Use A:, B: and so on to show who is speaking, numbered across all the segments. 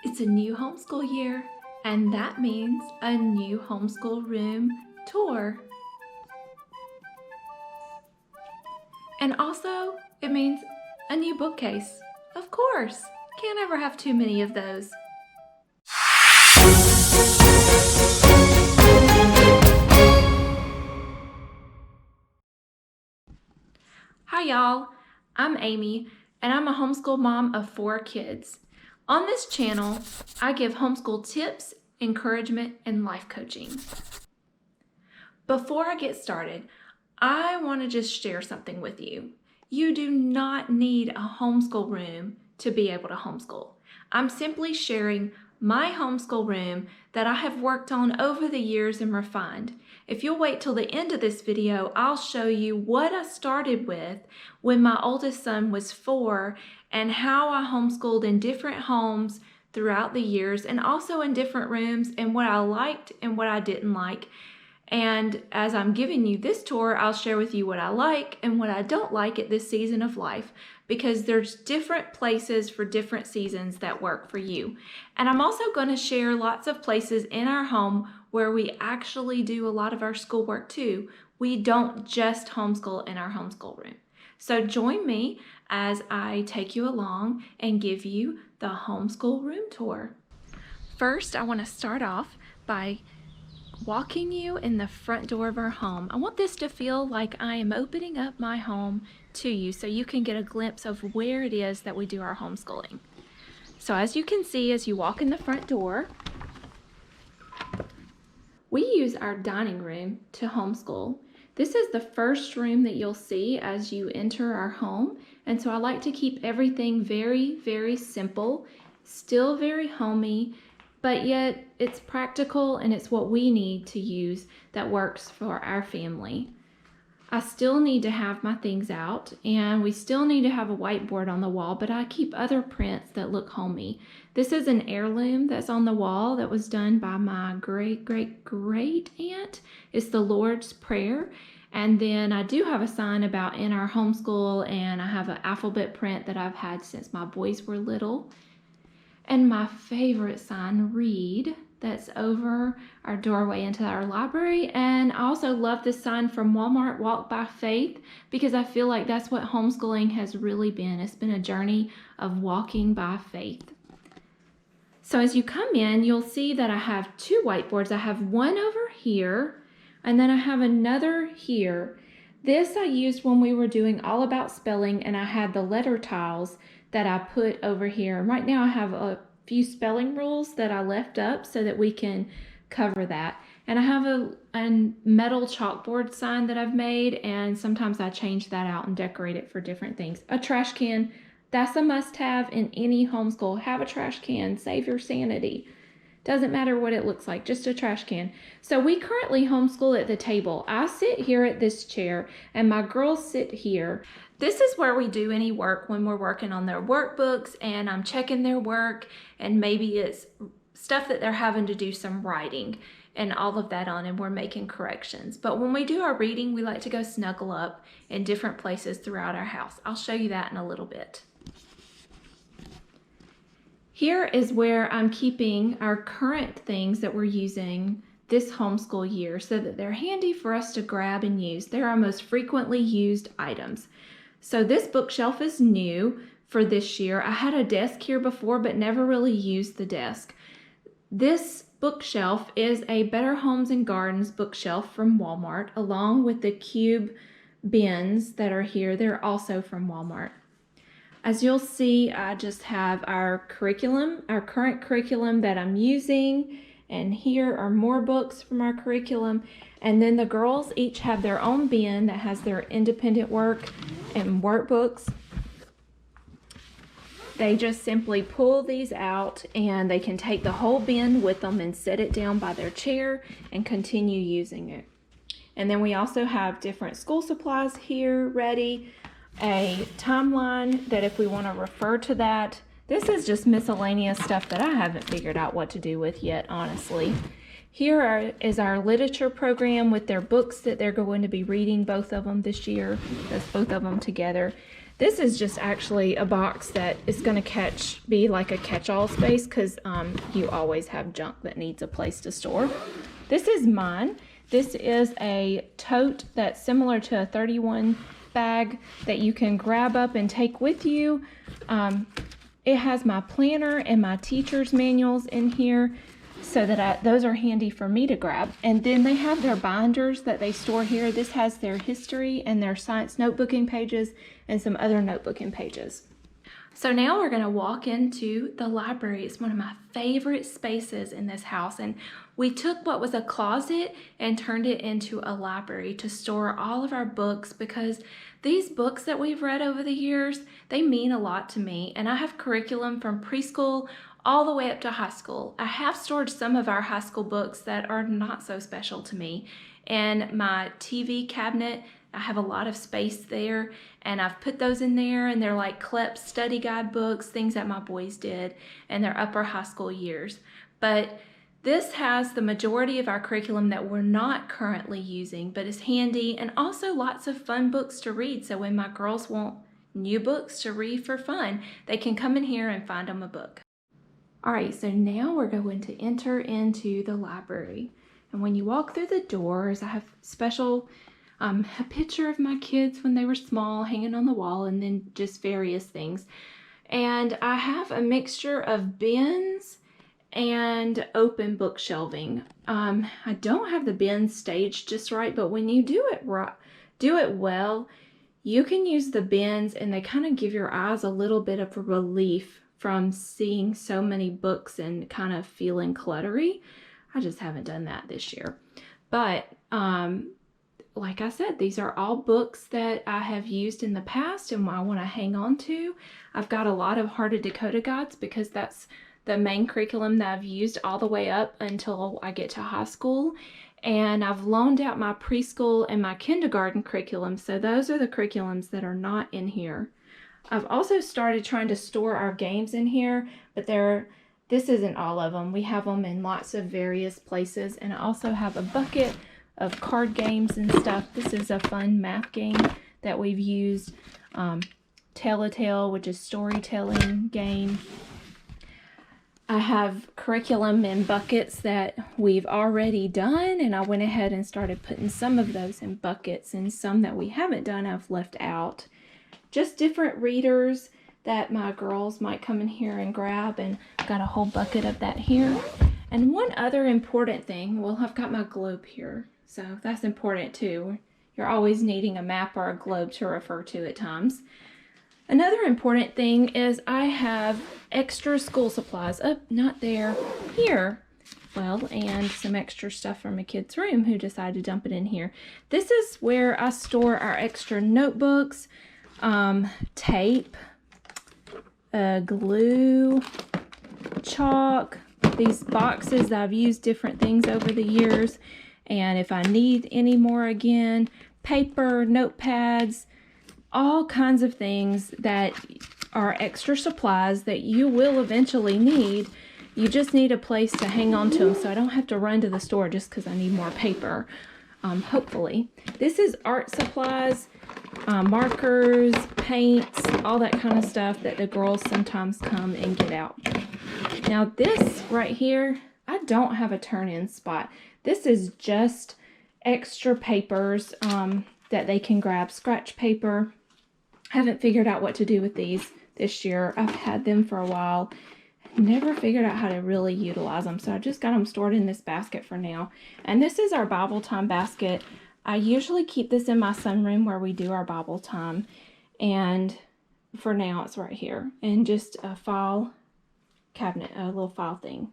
A: It's a new homeschool year, and that means a new homeschool room tour. And also, it means a new bookcase. Of course, can't ever have too many of those. Hi y'all, I'm Amy, and I'm a homeschool mom of 4 kids. On this channel, I give homeschool tips, encouragement, and life coaching. Before I get started, I want to just share something with you. You do not need a homeschool room to be able to homeschool. I'm simply sharing my homeschool room that I have worked on over the years and refined. If you'll wait till the end of this video, I'll show you what I started with when my oldest son was 4 and how I homeschooled in different homes throughout the years and also in different rooms and what I liked and what I didn't like. And as I'm giving you this tour, I'll share with you what I like and what I don't like at this season of life, because there's different places for different seasons that work for you. And I'm also going to share lots of places in our home where we actually do a lot of our schoolwork too. We don't just homeschool in our homeschool room. So join me as I take you along and give you the homeschool room tour. First, I want to start off by walking you in the front door of our home. I want this to feel like I am opening up my home to you so you can get a glimpse of where it is that we do our homeschooling. So as you can see, as you walk in the front door, we use our dining room to homeschool. This is the first room that you'll see as you enter our home, and so I like to keep everything very, very simple, still very homey, but yet it's practical and it's what we need to use that works for our family. I still need to have my things out, and we still need to have a whiteboard on the wall, but I keep other prints that look homey. This is an heirloom that's on the wall that was done by my great aunt. It's the Lord's Prayer. And then I do have a sign about in our homeschool, and I have an alphabet print that I've had since my boys were little. And my favorite sign, Read, that's over our doorway into our library. And I also love this sign from Walmart, Walk by Faith, because I feel like that's what homeschooling has really been. It's been a journey of walking by faith. So as you come in, you'll see that I have 2 whiteboards. I have one over here, and then I have another here. This I used when we were doing all about spelling, and I had the letter tiles that I put over here. And right now I have a few spelling rules that I left up so that we can cover that. And I have a metal chalkboard sign that I've made, and sometimes I change that out and decorate it for different things. A trash can, that's a must-have in any homeschool. Have a trash can, save your sanity. Doesn't matter what it looks like, just a trash can. So we currently homeschool at the table. I sit here at this chair and my girls sit here. This is where we do any work when we're working on their workbooks and I'm checking their work, and maybe it's stuff that they're having to do some writing and all of that on, and we're making corrections. But when we do our reading, we like to go snuggle up in different places throughout our house. I'll show you that in a little bit. Here is where I'm keeping our current things that we're using this homeschool year so that they're handy for us to grab and use. They're our most frequently used items. So this bookshelf is new for this year. I had a desk here before, but never really used the desk. This bookshelf is a Better Homes and Gardens bookshelf from Walmart, along with the cube bins that are here. They're also from Walmart. As you'll see, I just have our curriculum, our current curriculum that I'm using, and here are more books from our curriculum. And then the girls each have their own bin that has their independent work and workbooks. They just simply pull these out and they can take the whole bin with them and set it down by their chair and continue using it. And then we also have different school supplies here ready. A timeline that if we want to refer to that. This is just miscellaneous stuff that I haven't figured out what to do with yet, honestly. Here is our literature program with their books that they're going to be reading, both of them this year. That's both of them together. This is just actually a box that is going to be like a catch-all space, because you always have junk that needs a place to store. This is mine. This is a tote that's similar to a 31 bag that you can grab up and take with you. It has my planner and my teacher's manuals in here, so that those are handy for me to grab. And then they have their binders that they store here. This has their history and their science notebooking pages and some other notebooking pages. So now we're going to walk into the library. It's one of my favorite spaces in this house, and we took what was a closet and turned it into a library to store all of our books, because these books that we've read over the years, they mean a lot to me. And I have curriculum from preschool all the way up to high school. I have stored some of our high school books that are not so special to me. And my TV cabinet, I have a lot of space there, and I've put those in there, and they're like CLEP study guide books, things that my boys did in their upper high school years. But this has the majority of our curriculum that we're not currently using, but is handy, and also lots of fun books to read. So when my girls want new books to read for fun, they can come in here and find them a book. All right, so now we're going to enter into the library. And when you walk through the doors, I have special a picture of my kids when they were small hanging on the wall, and then just various things. And I have a mixture of bins and open book shelving. I don't have the bins staged just right, but when you do it well, you can use the bins, and they kind of give your eyes a little bit of a relief from seeing so many books and kind of feeling cluttery. I just haven't done that this year. But like I said, these are all books that I have used in the past and I want to hang on to. I've got a lot of Heart of Dakota guides, because that's the main curriculum that I've used all the way up until I get to high school. And I've loaned out my preschool and my kindergarten curriculum, so those are the curriculums that are not in here. I've also started trying to store our games in here, but this isn't all of them. We have them in lots of various places, and I also have a bucket of card games and stuff. This is a fun math game that we've used. Tell-a-tale, which is storytelling game. I have curriculum in buckets that we've already done, and I went ahead and started putting some of those in buckets, and some that we haven't done I've left out. Just different readers that my girls might come in here and grab, and I've got a whole bucket of that here. And one other important thing, well, I've got my globe here, so that's important too. You're always needing a map or a globe to refer to at times. Another important thing is I have extra school supplies. Not there, here. Well, and some extra stuff from a kid's room who decided to dump it in here. This is where I store our extra notebooks, tape, glue, chalk, these boxes that I've used different things over the years, and if I need any more again, paper, notepads, all kinds of things that are extra supplies that you will eventually need. You just need a place to hang on to them, so I don't have to run to the store just because I need more paper, hopefully. This is art supplies, markers, paints, all that kind of stuff that the girls sometimes come and get out. Now this right here, I don't have a turn-in spot. This is just extra papers that they can grab. Scratch paper. I haven't figured out what to do with these this year. I've had them for a while. Never figured out how to really utilize them, so I just got them stored in this basket for now. And this is our Bible time basket. I usually keep this in my sunroom where we do our Bible time, and for now it's right here, and just a file cabinet, a little file thing.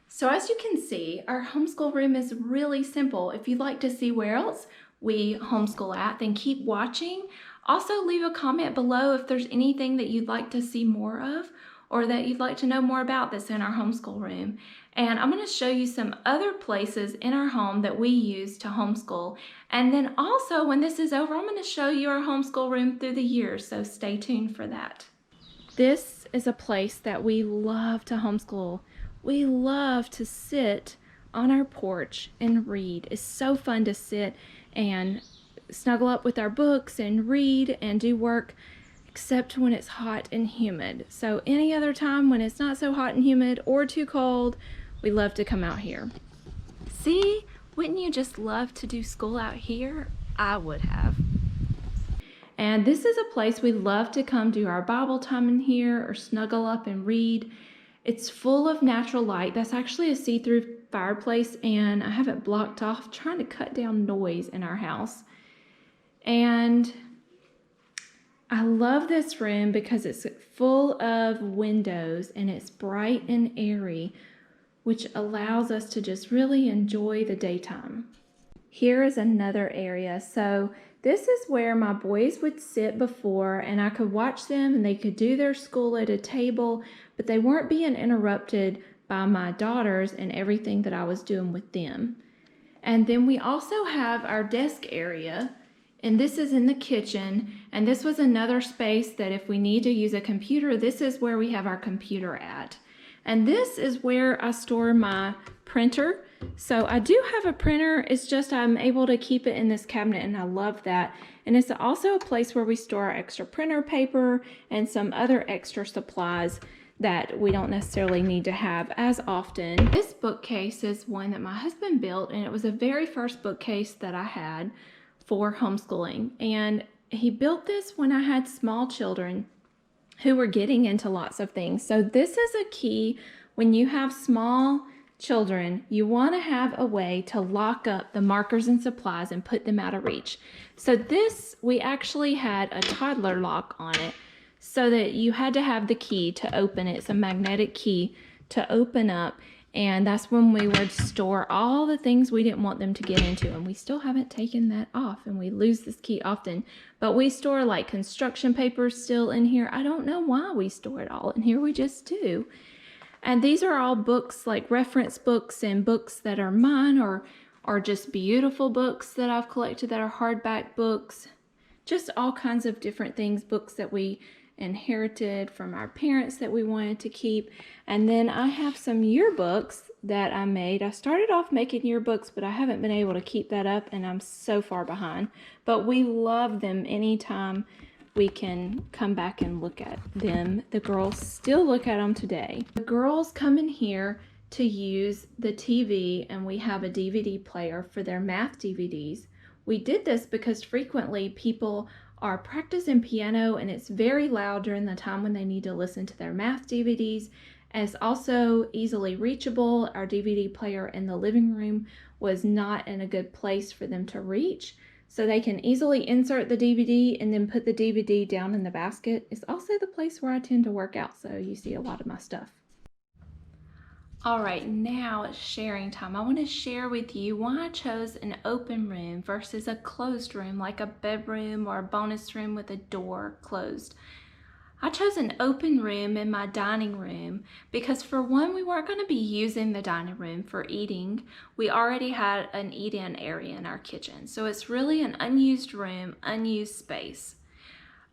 A: So as you can see, our homeschool room is really simple. If you'd like to see where else we homeschool at, then keep watching. Also leave a comment below if there's anything that you'd like to see more of, or that you'd like to know more about that's in our homeschool room. And I'm going to show you some other places in our home that we use to homeschool. And then also, when this is over, I'm going to show you our homeschool room through the years, so stay tuned for that. This is a place that we love to homeschool. We love to sit on our porch and read. It's so fun to sit and snuggle up with our books and read and do work, except when it's hot and humid. So any other time when it's not so hot and humid or too cold, we love to come out here. See, wouldn't you just love to do school out here? I would have. And this is a place we love to come do our Bible time in here or snuggle up and read. It's full of natural light. That's actually a see-through fireplace, and I have it blocked off, trying to cut down noise in our house. And I love this room because it's full of windows and it's bright and airy, which allows us to just really enjoy the daytime. Here is another area. So this is where my boys would sit before, and I could watch them and they could do their school at a table, but they weren't being interrupted by my daughters and everything that I was doing with them. And then we also have our desk area, and this is in the kitchen, and this was another space that if we need to use a computer, this is where we have our computer at. And this is where I store my printer. So I do have a printer, it's just I'm able to keep it in this cabinet, and I love that. And it's also a place where we store our extra printer paper and some other extra supplies that we don't necessarily need to have as often. This bookcase is one that my husband built, and it was the very first bookcase that I had for homeschooling. And he built this when I had small children who were getting into lots of things. So this is a key when you have small children. You want to have a way to lock up the markers and supplies and put them out of reach. So this, we actually had a toddler lock on it so that you had to have the key to open it. It's a magnetic key to open up, and that's when we would store all the things we didn't want them to get into. And we still haven't taken that off, and we lose this key often. But we store like construction papers still in here. I don't know why we store it all in here. We just do. And these are all books, like reference books and books that are mine, or just beautiful books that I've collected that are hardback books. Just all kinds of different things, books that we inherited from our parents that we wanted to keep. And then I have some yearbooks that I made. I started off making yearbooks, but I haven't been able to keep that up, and I'm so far behind. But we love them anytime we can come back and look at them. The girls still look at them today. The girls come in here to use the TV, and we have a DVD player for their math DVDs. We did this because frequently people are practicing piano, and it's very loud during the time when they need to listen to their math DVDs. And it's also easily reachable. Our DVD player in the living room was not in a good place for them to reach. So they can easily insert the DVD and then put the DVD down in the basket. It's also the place where I tend to work out, so you see a lot of my stuff. All right, now it's sharing time. I want to share with you why I chose an open room versus a closed room, like a bedroom or a bonus room with a door closed. I chose an open room in my dining room because, for one, we weren't going to be using the dining room for eating. We already had an eat-in area in our kitchen, so it's really an unused room, unused space.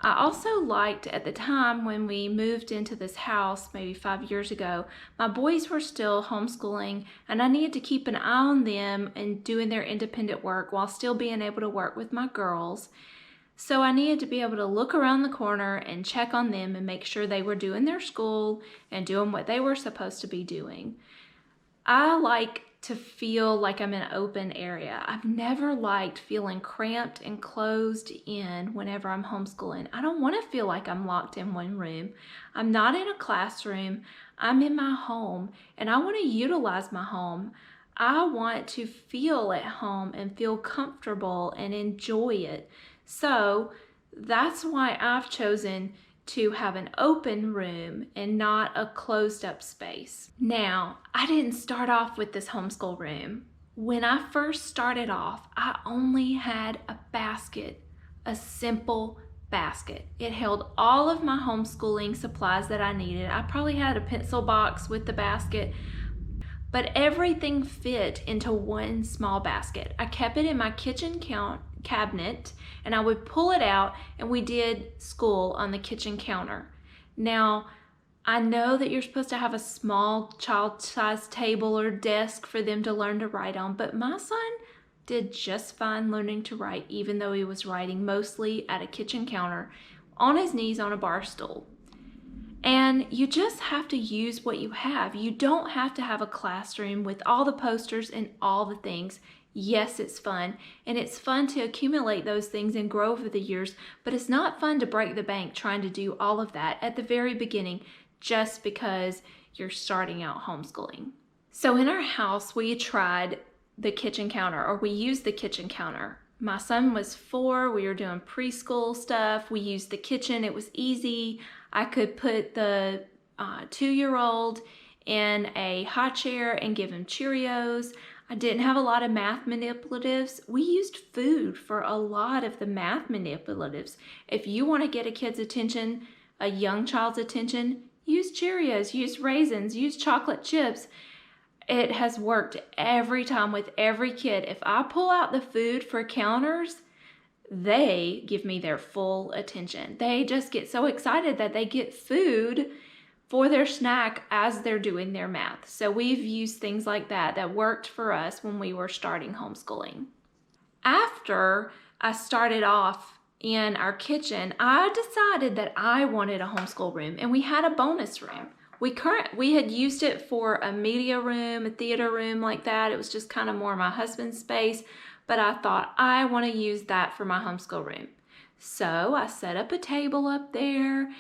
A: I also liked, at the time when we moved into this house maybe 5 years ago, my boys were still homeschooling, and I needed to keep an eye on them and doing their independent work while still being able to work with my girls. So I needed to be able to look around the corner and check on them and make sure they were doing their school and doing what they were supposed to be doing. I like to feel like I'm in an open area. I've never liked feeling cramped and closed in whenever I'm homeschooling. I don't want to feel like I'm locked in one room. I'm not in a classroom. I'm in my home, and I want to utilize my home. I want to feel at home and feel comfortable and enjoy it. So that's why I've chosen to have an open room and not a closed up space. Now, I didn't start off with this homeschool room. When I first started off, I only had a basket, a simple basket. It held all of my homeschooling supplies that I needed. I probably had a pencil box with the basket, but everything fit into one small basket. I kept it in my kitchen cabinet, and I would pull it out, and we did school on the kitchen counter. Now, I know that you're supposed to have a small child-sized table or desk for them to learn to write on, but my son did just fine learning to write, even though he was writing mostly at a kitchen counter on his knees on a bar stool. And you just have to use what you have. You don't have to have a classroom with all the posters and all the things. Yes, it's fun, and it's fun to accumulate those things and grow over the years, but it's not fun to break the bank trying to do all of that at the very beginning just because you're starting out homeschooling. So in our house, we tried the kitchen counter, or we used the kitchen counter. My son was 4, we were doing preschool stuff, we used the kitchen, it was easy. I could put the 2-year-old in a high chair and give him Cheerios. I didn't have a lot of math manipulatives. We used food for a lot of the math manipulatives. If you want to get a kid's attention, a young child's attention, use Cheerios, use raisins, use chocolate chips. It has worked every time with every kid. If I pull out the food for counters, they give me their full attention. They just get so excited that they get food for their snack as they're doing their math. So we've used things like that worked for us when we were starting homeschooling. After I started off in our kitchen, I decided that I wanted a homeschool room, and we had a bonus room. We had used it for a media room, a theater room like that. It was just kind of more my husband's space, but I thought I want to use that for my homeschool room. So I set up a table up there,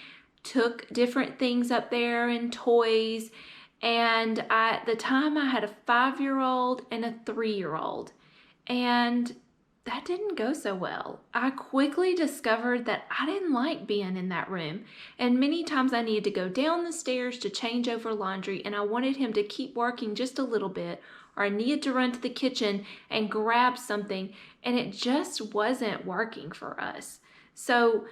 A: took different things up there and toys, and at the time I had a 5-year-old and a 3-year-old, and that didn't go so well. I quickly discovered that I didn't like being in that room, and many times I needed to go down the stairs to change over laundry, and I wanted him to keep working just a little bit, or I needed to run to the kitchen and grab something, and it just wasn't working for us. So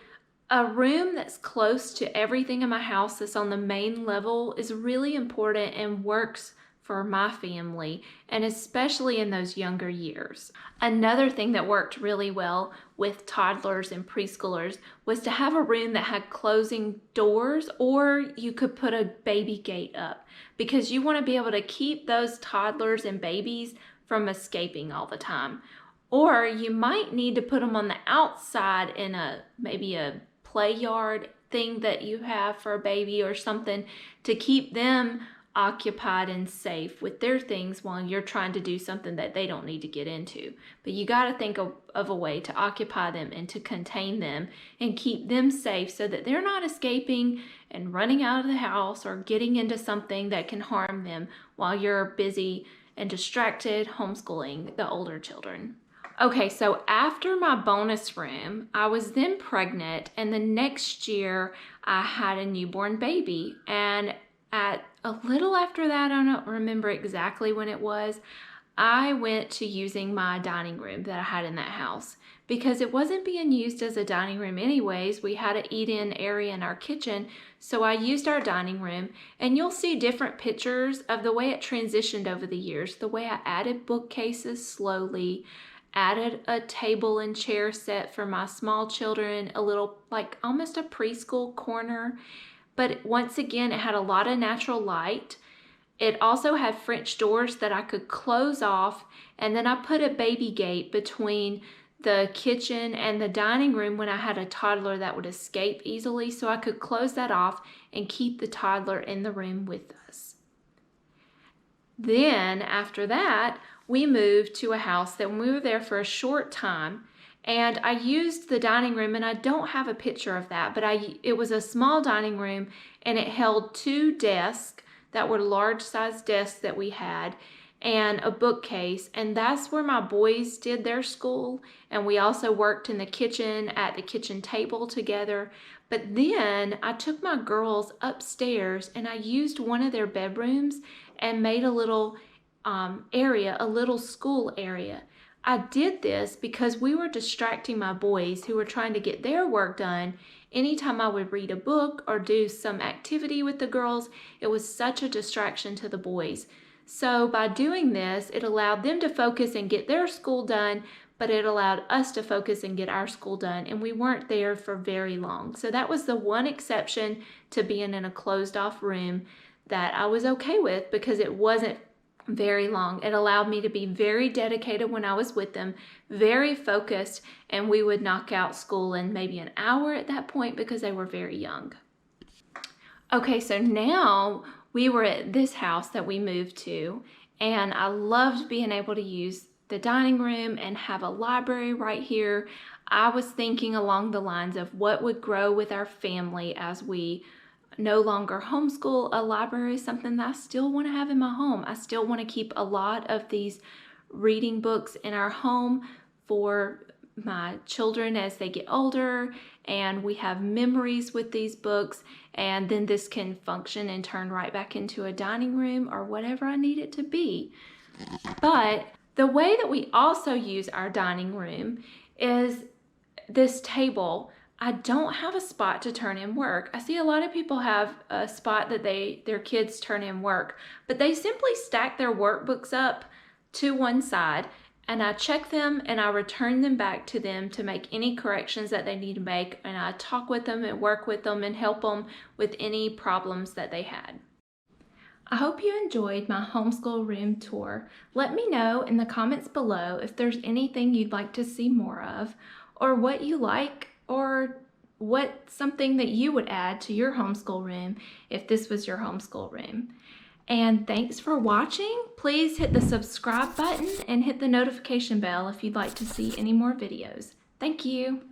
A: a room that's close to everything in my house that's on the main level is really important and works for my family, and especially in those younger years. Another thing that worked really well with toddlers and preschoolers was to have a room that had closing doors, or you could put a baby gate up, because you want to be able to keep those toddlers and babies from escaping all the time. Or you might need to put them on the outside in maybe a play yard thing that you have for a baby or something, to keep them occupied and safe with their things while you're trying to do something that they don't need to get into. But you got to think of a way to occupy them and to contain them and keep them safe so that they're not escaping and running out of the house or getting into something that can harm them while you're busy and distracted homeschooling the older children. Okay, so after my bonus room, I was then pregnant, and the next year I had a newborn baby, and at a little after that, I don't remember exactly when it was, I went to using my dining room that I had in that house, because it wasn't being used as a dining room anyways. We had an eat-in area in our kitchen, so I used our dining room, and you'll see different pictures of the way it transitioned over the years, the way I added bookcases slowly, added a table and chair set for my small children, a little, like almost a preschool corner. But once again, it had a lot of natural light. It also had French doors that I could close off, and then I put a baby gate between the kitchen and the dining room when I had a toddler that would escape easily, so I could close that off and keep the toddler in the room with us. Then after that, we moved to a house that we were there for a short time, and I used the dining room, and I don't have a picture of that, but it was a small dining room, and it held 2 desks that were large size desks that we had, and a bookcase, and that's where my boys did their school, and we also worked in the kitchen at the kitchen table together. But then I took my girls upstairs, and I used one of their bedrooms and made a little area, a little school area. I did this because we were distracting my boys who were trying to get their work done. Anytime I would read a book or do some activity with the girls, it was such a distraction to the boys. So by doing this, it allowed them to focus and get their school done, but it allowed us to focus and get our school done, and we weren't there for very long. So that was the one exception to being in a closed off room that I was okay with, because it wasn't very long. It allowed me to be very dedicated when I was with them, very focused, and we would knock out school in maybe an hour at that point because they were very young. Okay, so now we were at this house that we moved to, and I loved being able to use the dining room and have a library right here. I was thinking along the lines of what would grow with our family as we no longer homeschool. A library is something that I still want to have in my home. I still want to keep a lot of these reading books in our home for my children as they get older, and we have memories with these books, and then this can function and turn right back into a dining room or whatever I need it to be. But the way that we also use our dining room is this table. I don't have a spot to turn in work. I see a lot of people have a spot that their kids turn in work, but they simply stack their workbooks up to one side, and I check them and I return them back to them to make any corrections that they need to make, and I talk with them and work with them and help them with any problems that they had. I hope you enjoyed my homeschool room tour. Let me know in the comments below if there's anything you'd like to see more of, or what you like, or what something that you would add to your homeschool room if this was your homeschool room. And thanks for watching. Please hit the subscribe button and hit the notification bell if you'd like to see any more videos. Thank you.